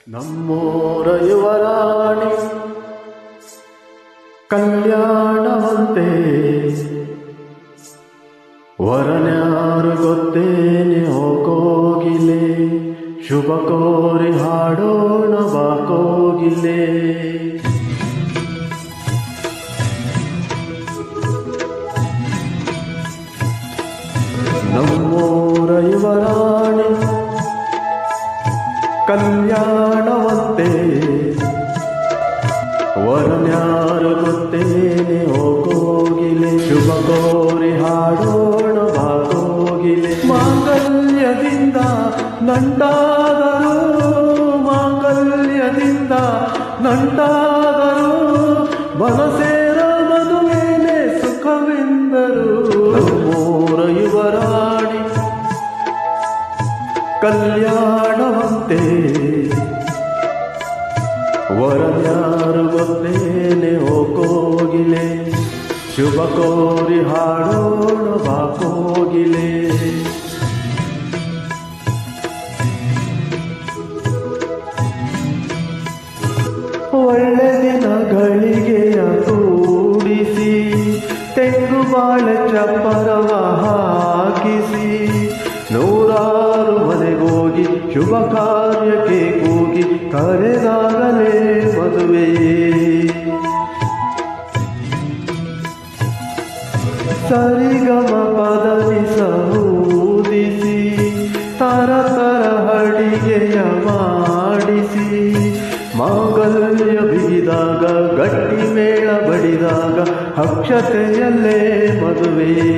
ನಮ್ಮೂರ ಯುವರಾಣಿ ಕಲ್ಯಾಣವಂತೆ ವರನ್ಯಾರು ಗೊತ್ತೇನೆ ಹೋಗೋಗಿಲೆ ಶುಭ ಕೋರಿ ಹಾಡೋಣ ಬಾಕೋಗಿಲೆ ನಮ್ಮೂರ ಯುವರಾಣಿ ಕಲ್ಯಾಣವಂತೆ ವರನ್ಯಾರು ಗೊತ್ತೇನೆ ಹೋಗೋಗಿಲೆ ಶುಭ ಕೋರಿ ಹಾಡೋಣ ಬಾಗೋಗಿಲೆ ಮಾಂಗಲ್ಯದಿಂದ ನಂಟಾದರು ಮಾಂಗಲ್ಯದಿಂದ ನಂಟಾದರು ಮನಸೇರ ಮದುವೆನೆ ಸುಖವೆಂದರು ನಮ್ಮೂರ ಯುವರಾಣಿ ಕಲ್ಯಾಣವಂತೆ ವರನ್ಯಾರು ಗೊತ್ತೇನೆ ಹೋಗೋಗಿಲೆ ಶುಭ ಕೋರಿ ಹಾಡೋಣ ಬಾಕೋಗಿಲೆ ಒಳ್ಳೆ ದಿನಗಳಿಗೆಯ ಕೂಡಿಸಿ ತೆಂಗು ಬಾಳೆ ಚಪ್ಪರವ ಹಾಕಿಸಿ ನೂರಾರು ಮನೆಗೋಗಿ ಶುಭ ಕಾರ್ಯಕ್ಕೆ ಕೂಗಿ ಕರೆದಾಗಲೇ ಮದುವೆಯೇ ಸರಿಗಮ ಪದವಿ ಸೂದಿಸಿ ತರ ತರ ಅಡಿಗೆಯ ಮಾಡಿಸಿ ಮಾಂಗಲ್ಯ ಬಿಗಿದಾಗ ಗಟ್ಟಿ ಮೇಳ ಬಡಿದಾಗ ಅಕ್ಷತೆಯಲ್ಲೇ ಮದುವೆಯೇ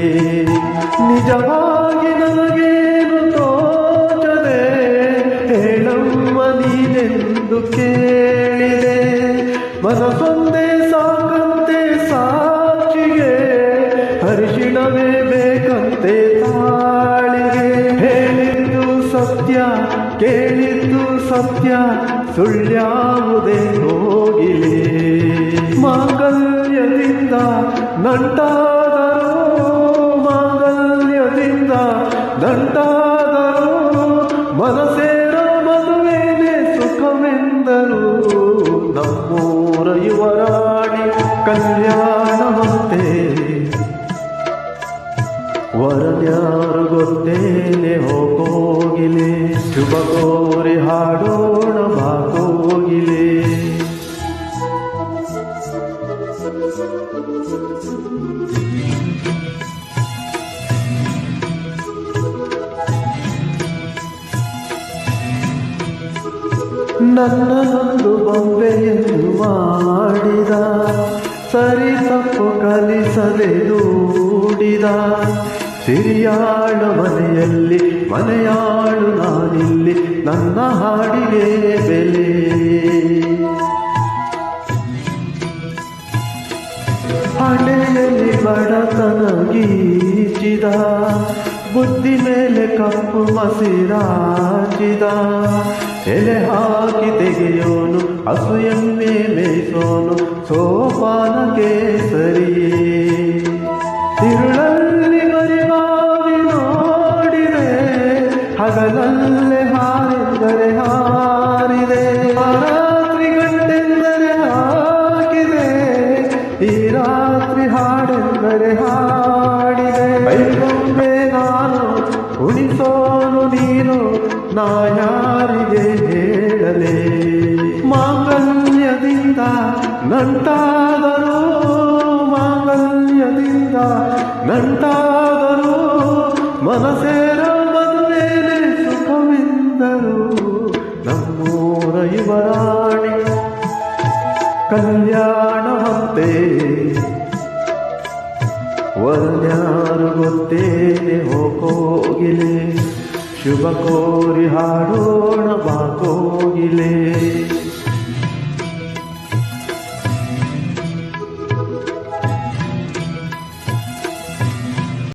ನಿಜವಾಗಿ ನನಗೇನು ತೋಚದೆ ಹೇಳಮ್ಮ ನೀನೆಂದು ಕೇಳಿದೆ ಮನಸೊಂದೇ ಸಾಕಂತೆ ಸಾಕ್ಷಿಗೆ ಹರಿಶಿಣವೇ ಬೇಕಂತೆ ತಾಳಿಗೆ ಹೇಳಿದ್ದು ಸತ್ಯ ಕೇಳಿದ್ದು ಸತ್ಯ ಸುಳ್ಳ್ಯಾವುದೇ ಹೋಗಿಲೆ ಮಾಂಗಲ್ಯದಿಂದ ನಂಟಾದರು ಮಾಂಗಲ್ಯದಿಂದ ನಂಟಾದರು ಮನಸೇರ ಮದುವೆನೆ ಸುಖವೆಂದರು ನಮ್ಮೂರ ಯುವರಾಣಿ ಕಲ್ಯಾಣವಂತೆ ವರನ್ಯಾರು ಗೊತ್ತೇನೆ ಹೋಗೋಗಿಲೆ ಶುಭ ಕೋರಿ ಹಾಡೋಣ ಬಾಗೋಗಿಲೆ ನನ್ನದೊಂದು ಬೊಂಬೆಯನ್ನು ಮಾಡಿದ ಸರಿ ತಪ್ಪು ಕಲಿಸದೆ ದೂಡಿದ ಸಿರಿಯಾಳ ಮನೆಯಲ್ಲಿ ಮನೆಯಾಳು ನಾನಿಲ್ಲಿ ನನ್ನ ಹಾಡಿಗೆ ಬೆಲೆ ಹಣೆಯಲ್ಲಿ ಬಡತನ ಗೀಚಿದ ಬುದ್ಧಿ ಮೇಲೆ ಕಪ್ಪು ಮಸಿರಾಚಿದ ಎಲೆ ಹಾಕಿ ತೆಗೆಯೋನು ಹಸು ಎಮ್ಮೆ ಮೇಯಿಸೋನು ಸೋಪಾನಕ್ಕೆ ಸರಿಯೇ ತಿರುಳಲ್ಲಿ ಗರಿಬಾವಿ ನೋಡಿದೆ ಹಗಲಲ್ಲೇ ಹಾರಿದರೆ ಹಾರಿದೆ ರಾತ್ರಿ ಗಂಟೆಂದರೆ ಹಾಕಿದೆ ಈ ರಾತ್ರಿ ಹಾಡೆಂದರೆ ಹಾಡಿದೆ ಕೈಗೊಂಬೆ ನಾನು ಉಳಿಸೋನು ನೀನು ನಾ ಯಾರಿಗೆ ಹೇಳಲೇ ಮಾಂಗಲ್ಯದಿಂದ ನಂಟಾದರು ಮಾಂಗಲ್ಯದಿಂದ ನಂಟಾದರು ಮನಸೇರ ಮದುವೆನೆ ಸುಖವೆಂದರು ನಮ್ಮೂರ ಯುವರಾಣಿ ಕಲ್ಯಾಣವಂತೆ ವರನ್ಯಾರು ಗೊತ್ತೇನೆ ಹೋಗೋಗಿಲೆ ಶುಭ ಕೋರಿ ಹಾಡೋಣ ಬಾಕೋಗಿಲೆ